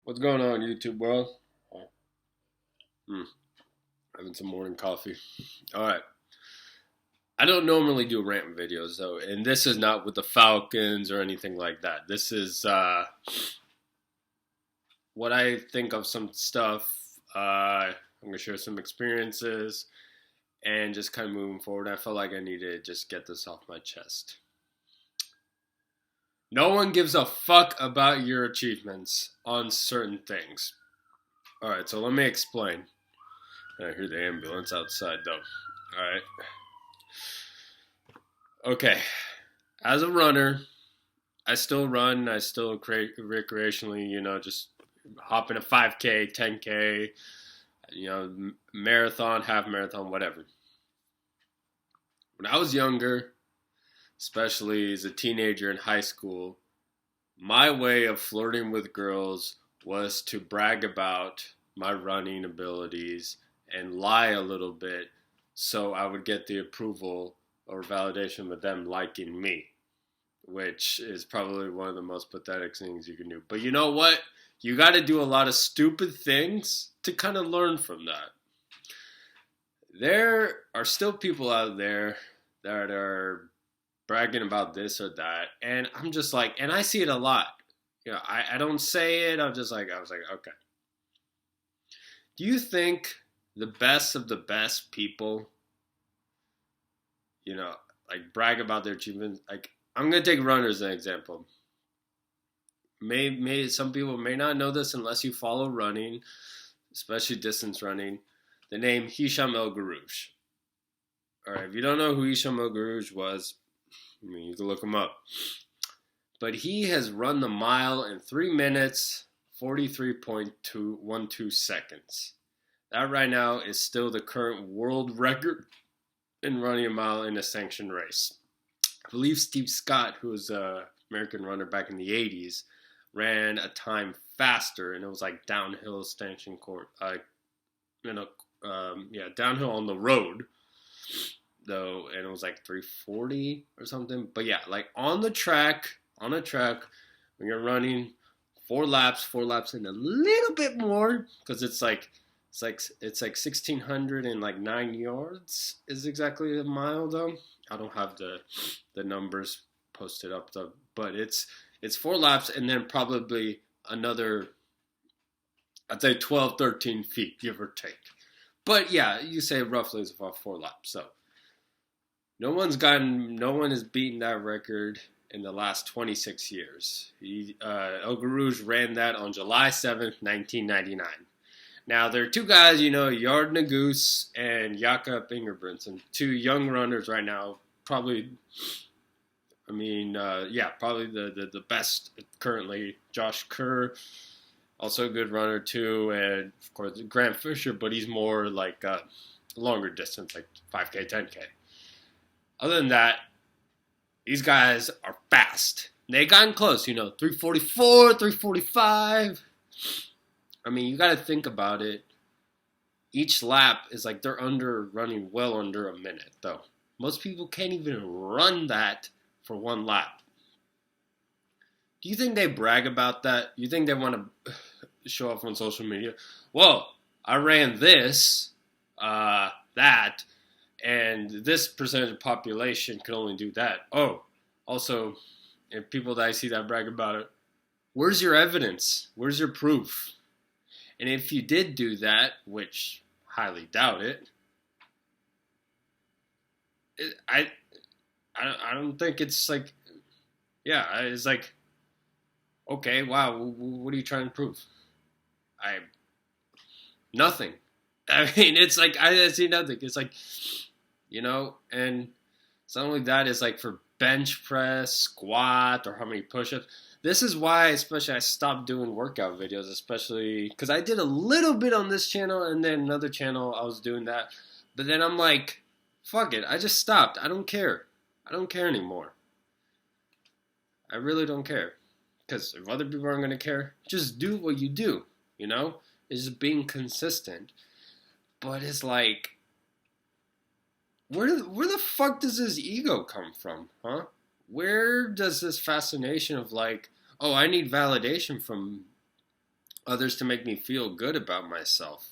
What's going on, YouTube world? Having some morning coffee. All right. I don't normally do rant videos though, and this is not with the Falcons or anything like that. This is what I think of some stuff. I'm gonna share some experiences and just kind of moving forward. I felt like I needed to just get this off my chest. No one gives a fuck about your achievements on certain things. All right, so let me explain. I hear the ambulance outside though. All right. Okay. As a runner, I still run. I still create recreationally, just hop in a 5K, 10K, marathon, half marathon, whatever. When I was younger, especially as a teenager in high school, my way of flirting with girls was to brag about my running abilities and lie a little bit so I would get the approval or validation with them liking me, which is probably one of the most pathetic things you can do. But you know what? You got to do a lot of stupid things to kind of learn from that. There are still people out there that are bragging about this or that, and I'm just like, and I see it a lot. I don't say it. I was like, okay. Do you think the best of the best people, you know, brag about their achievements? Like, I'm gonna take runners as an example. May some people may not know this unless you follow running, especially distance running. The name Hisham El Garouche. All right, if you don't know who Hisham El Garouche was, I mean, you can look him up. But he has run the mile in 3 minutes, 43.212 seconds. That right now is still the current world record in running a mile in a sanctioned race. I believe Steve Scott, who was an American runner back in the 80s, ran a time faster, and it was like downhill stanchion court, downhill on the road, though, and it was like 340 or something. But yeah, like on a track, when you're running four laps, and a little bit more, because it's like 1,609 yards is exactly a mile though. I don't have the numbers posted up though, but it's four laps and then probably another, I'd say 12, 13 feet, give or take. But yeah, you say roughly it's about four laps. So no one has beaten that record in the last 26 years. El Garouche ran that on July 7th, 1999. Now, there are two guys, Yard Nagus and Jakob Ingebrigtsen, two young runners right now. Probably, probably the best currently. Josh Kerr, also a good runner too, and of course Grant Fisher, but he's more like longer distance, like 5K, 10K. Other than that, these guys are fast. They gotten close, 344, 345. I mean, you got to think about it. Each lap is like they're running well under a minute, though. Most people can't even run that for one lap. Do you think they brag about that? You think they want to show off on social media? Well, I ran this, that, and this percentage of population can only do that. Oh, also, if people that I see that brag about it, where's your evidence? Where's your proof? And if you did do that, which highly doubt it, I don't think it's like, yeah, it's like, okay, wow, what are you trying to prove? Nothing. I mean, it's like, I see nothing. It's like, and it's not only that, it's like for bench press, squat, or how many push-ups. This is why, especially, I stopped doing workout videos, especially because I did a little bit on this channel, and then another channel I was doing that. But then I'm like, fuck it, I just stopped. I don't care. I don't care anymore. I really don't care. Because if other people aren't going to care, just do what you do, It's just being consistent. But it's like, where the fuck does this ego come from, huh? Where does this fascination of like, oh, I need validation from others to make me feel good about myself.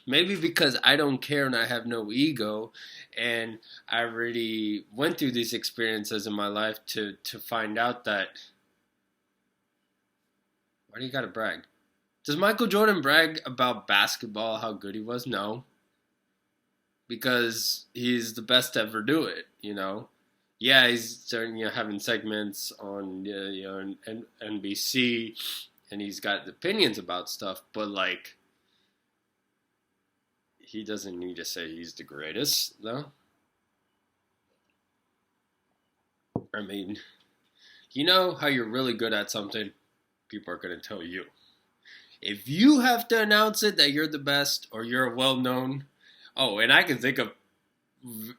Maybe because I don't care and I have no ego, and I already went through these experiences in my life to find out that why do you gotta brag? Does Michael Jordan brag about basketball, how good he was? No, because he's the best to ever do it. Yeah, he's starting having segments on NBC, and he's got opinions about stuff, but like he doesn't need to say he's the greatest, though. I mean, you know how you're really good at something? People are going to tell you. If you have to announce it that you're the best or you're well known, oh, and I can think of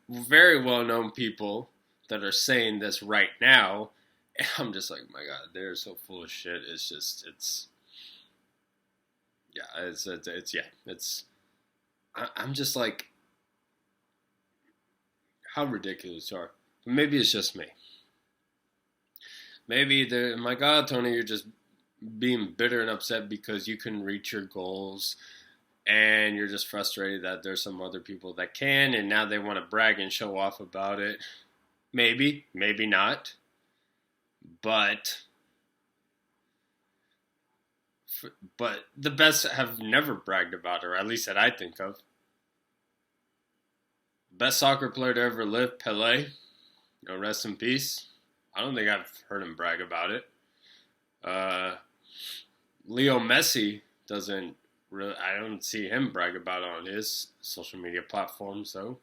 very well known people that are saying this right now, and I'm just like, my God, they're so full of shit. I'm just like, how ridiculous are. Maybe it's just me. Maybe they're like, oh, Tony, you're just being bitter and upset because you couldn't reach your goals, and you're just frustrated that there's some other people that can, and now they want to brag and show off about it. Maybe, maybe not. But the best have never bragged about it, or at least that I think of. Best soccer player to ever live, Pele. Rest in peace. I don't think I've heard him brag about it. Leo Messi doesn't really. I don't see him brag about it on his social media platforms, though.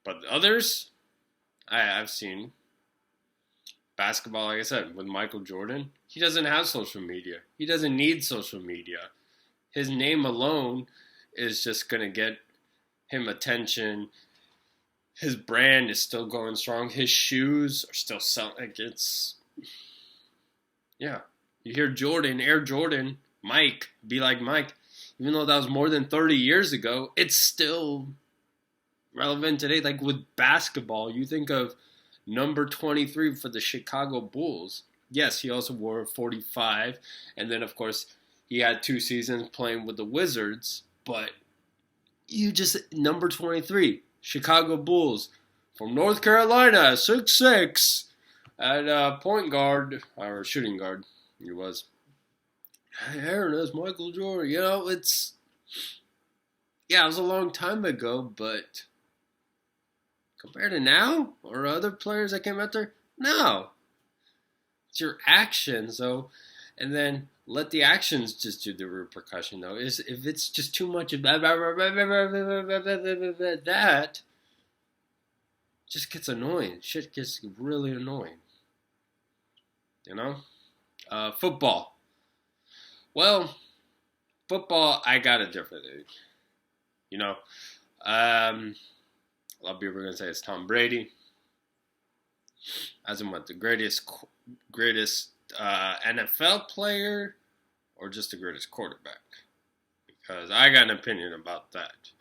But others, I've seen. Basketball, like I said, with Michael Jordan, he doesn't have social media. He doesn't need social media. His name alone is just going to get him attention. His brand is still going strong. His shoes are still selling. Like yeah. You hear Jordan, Air Jordan, Mike, be like Mike. Even though that was more than 30 years ago, it's still relevant today. Like with basketball, you think of number 23 for the Chicago Bulls. Yes, he also wore 45. And then, of course, he had 2 seasons playing with the Wizards. But number 23, Chicago Bulls from North Carolina, 6'6", at point guard, or shooting guard, he was. Aaron, that's Michael Jordan. It was a long time ago, but compared to now or other players that came out there, no. It's your actions, though, and then let the actions just do the repercussion, though. If it's just too much of that, just gets annoying. Shit gets really annoying. Football. Well, football, I got a different age. A lot of people are going to say it's Tom Brady. As in what, the greatest NFL player or just the greatest quarterback? Because I got an opinion about that.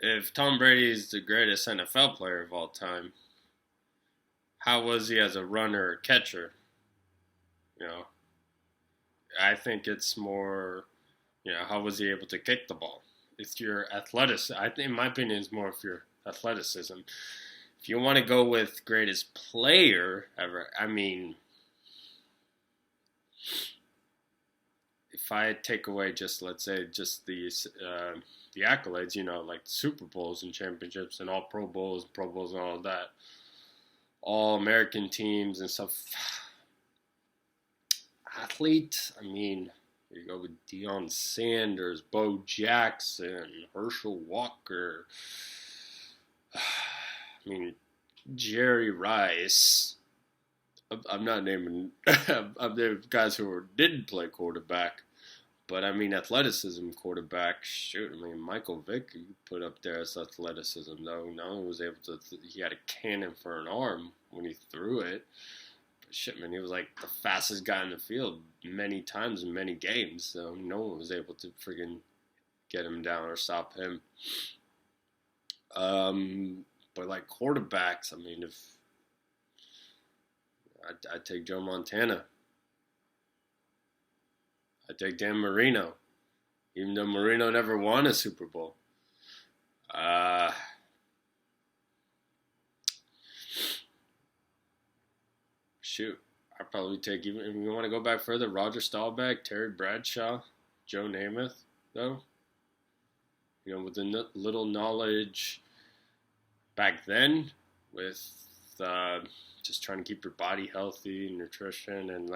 If Tom Brady is the greatest NFL player of all time, how was he as a runner or catcher? I think it's more, how was he able to kick the ball? It's your athleticism. I think, in my opinion, it's more of your athleticism. If you want to go with greatest player ever, I mean, if I take away just, let's say, just the accolades, like Super Bowls and championships and all Pro Bowls and all of that, all American teams and stuff. Athlete, I mean, you go with Deion Sanders, Bo Jackson, Herschel Walker. I mean, Jerry Rice. I'm not naming the guys who didn't play quarterback, but I mean athleticism quarterback. Shoot, I mean Michael Vick you put up there as athleticism though. No one was able to. He had a cannon for an arm when he threw it. Shit, man, he was like the fastest guy in the field many times in many games, so no one was able to friggin' get him down or stop him. But like quarterbacks, I mean, if I'd take Joe Montana. I take Dan Marino, even though Marino never won a Super Bowl. Shoot, I'd probably take, even if you want to go back further, Roger Staubach, Terry Bradshaw, Joe Namath, though. With the little knowledge back then, with just trying to keep your body healthy, nutrition, and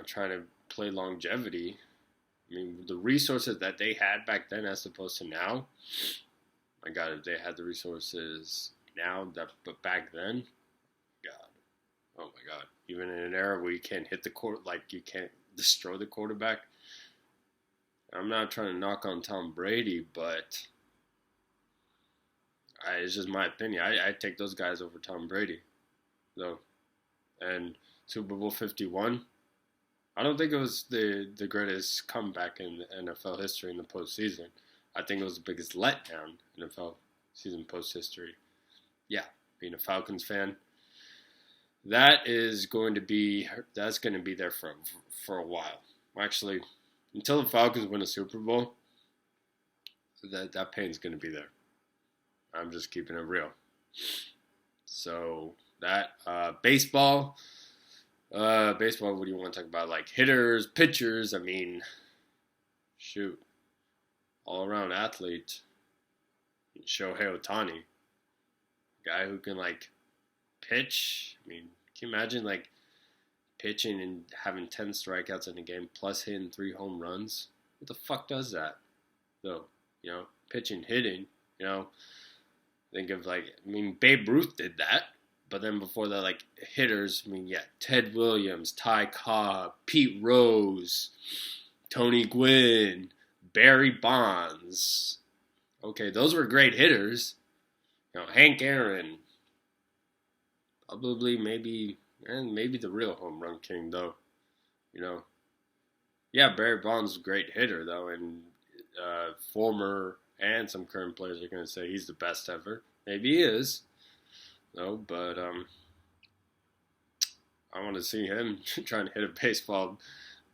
trying to play longevity. I mean, the resources that they had back then as opposed to now, my God, if they had the resources now, but back then, God, oh my God, even in an era where you can't hit the court, you can't destroy the quarterback. I'm not trying to knock on Tom Brady, but it's just my opinion. I take those guys over Tom Brady, though. And Super Bowl 51, I don't think it was the greatest comeback in NFL history in the postseason. I think it was the biggest letdown in NFL season post history. Yeah, being a Falcons fan, that's going to be there for a while. Actually, until the Falcons win a Super Bowl, that pain's going to be there. I'm just keeping it real. So that baseball, what do you want to talk about? Like hitters, pitchers. I mean, shoot, all around athlete. Shohei Ohtani, guy who can pitch. I mean, can you imagine pitching and having 10 strikeouts in a game plus hitting 3 home runs? What the fuck does that? Though, pitching, hitting, think of Babe Ruth did that. But then before that, hitters, Ted Williams, Ty Cobb, Pete Rose, Tony Gwynn, Barry Bonds. Okay, those were great hitters. Hank Aaron. Probably maybe the real home run king, though. Yeah, Barry Bonds is a great hitter, though, and former and some current players are going to say he's the best ever. Maybe he is, though, but I want to see him trying to hit a baseball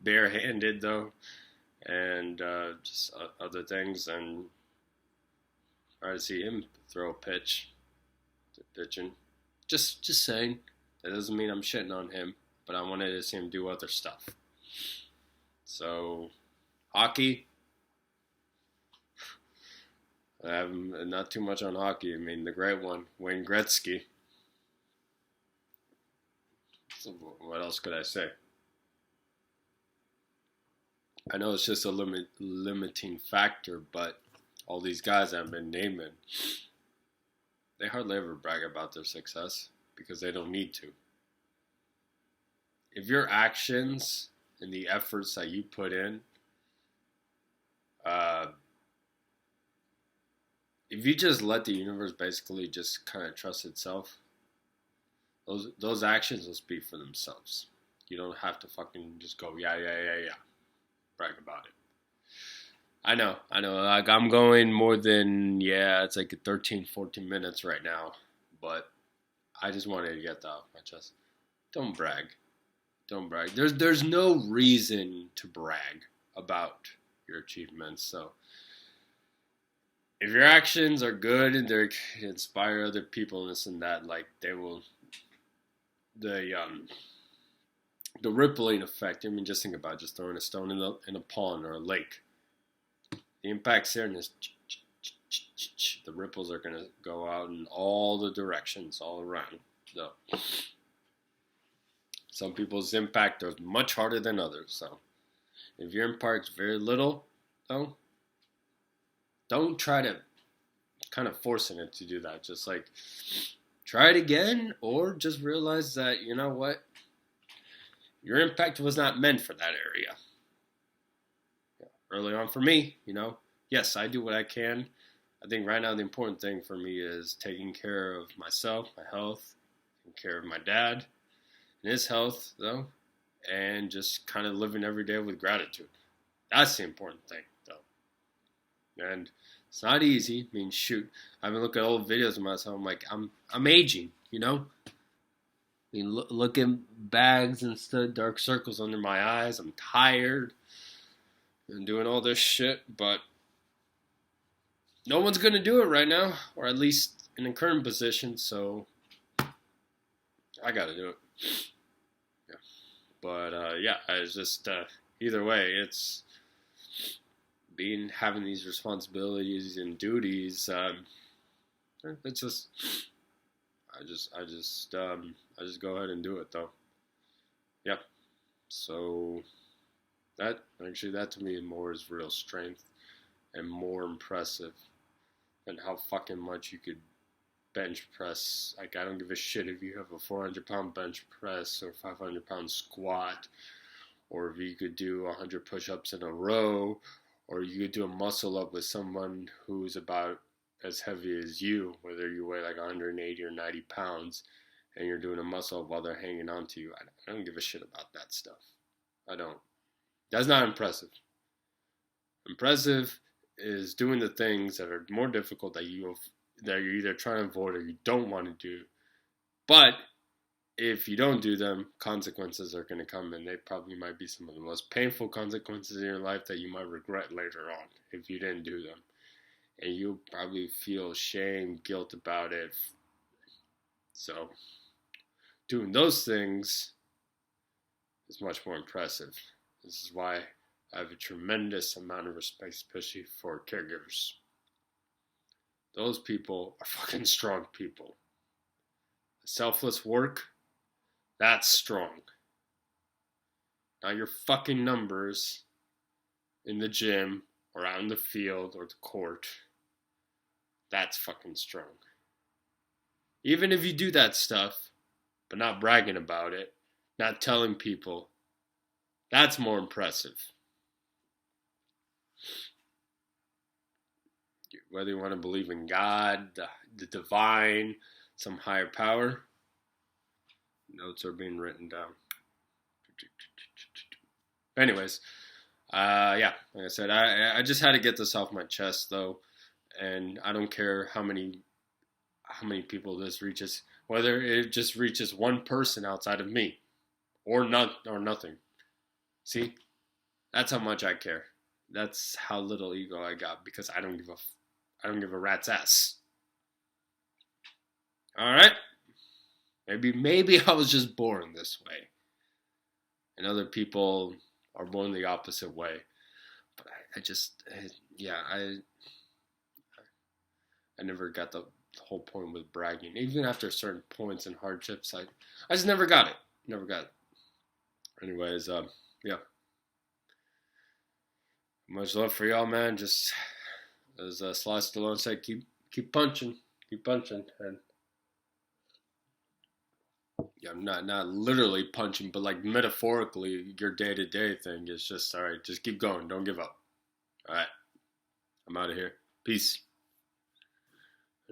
barehanded, though, and just other things, and try to see him throw a pitch to pitching. Just saying. That doesn't mean I'm shitting on him, but I wanted to see him do other stuff. So, hockey. Not too much on hockey. I mean, the great one, Wayne Gretzky. So what else could I say? I know it's just a limiting factor, but all these guys I've been naming, they hardly ever brag about their success because they don't need to. If your actions and the efforts that you put in, if you just let the universe basically just kind of trust itself, those actions will speak for themselves. You don't have to fucking just go, yeah, brag about it. I know. I'm going more than, it's 13, 14 minutes right now. But I just wanted to get that off my chest. Don't brag. There's no reason to brag about your achievements. So if your actions are good and they inspire other people and this and that, they will, the rippling effect. I mean, just think about just throwing a stone in a pond or a lake. The impact's there, and the ripples are going to go out in all the directions, all around. So, some people's impact is much harder than others. So, if your impact's very little, though, don't try to kind of forcing it to do that. Just try it again, or just realize that, you know what, your impact was not meant for that area. Early on for me, yes, I do what I can. I think right now the important thing for me is taking care of myself, my health, taking care of my dad and his health, though, and just kind of living every day with gratitude. That's the important thing, though. And it's not easy. I mean, shoot, I've been looking at old videos of myself. I'm I'm aging, I mean, look at bags and stuff, dark circles under my eyes. I'm tired and doing all this shit, but no one's gonna do it right now, or at least in the current position. So I gotta do it. Yeah. But yeah, I just either way, it's having these responsibilities and duties. It's just I just go ahead and do it though. Yeah. So that to me more is real strength and more impressive than how fucking much you could bench press. Like, I don't give a shit if you have a 400-pound bench press or 500-pound squat, or if you could do 100 push-ups in a row, or you could do a muscle up with someone who's about as heavy as you, whether you weigh like 180 or 90 pounds, and you're doing a muscle up while they're hanging on to you. I don't give a shit about that stuff. I don't. That's not impressive. Impressive is doing the things that are more difficult that you're either trying to avoid or you don't want to do. But if you don't do them, consequences are going to come, and they probably might be some of the most painful consequences in your life that you might regret later on if you didn't do them. And you'll probably feel shame, guilt about it. So doing those things is much more impressive. This is why I have a tremendous amount of respect, especially for caregivers. Those people are fucking strong people. Selfless work, that's strong. Not your fucking numbers in the gym or out in the field or the court. That's fucking strong. Even if you do that stuff, but not bragging about it, not telling people, that's more impressive. Whether you want to believe in God, the divine, some higher power, notes are being written down. Anyways, yeah, like I said, I just had to get this off my chest though, and I don't care how many people this reaches, whether it just reaches one person outside of me, or nothing. See, that's how much I care. That's how little ego I got, because I don't give a rat's ass. All right, maybe I was just born this way, and other people are born the opposite way. But I never got the whole point with bragging. Even after certain points and hardships, I just never got it. Never got it. Anyways, yeah. Much love for y'all, man. Just as Sly Stallone said, keep punching, and yeah, not literally punching, but like metaphorically, your day-to-day thing is just, all right, just keep going, don't give up. All right, I'm out of here. Peace.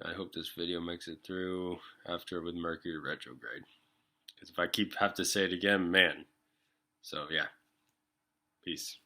I hope this video makes it through after with Mercury retrograde, because if I have to say it again, man. So yeah, peace.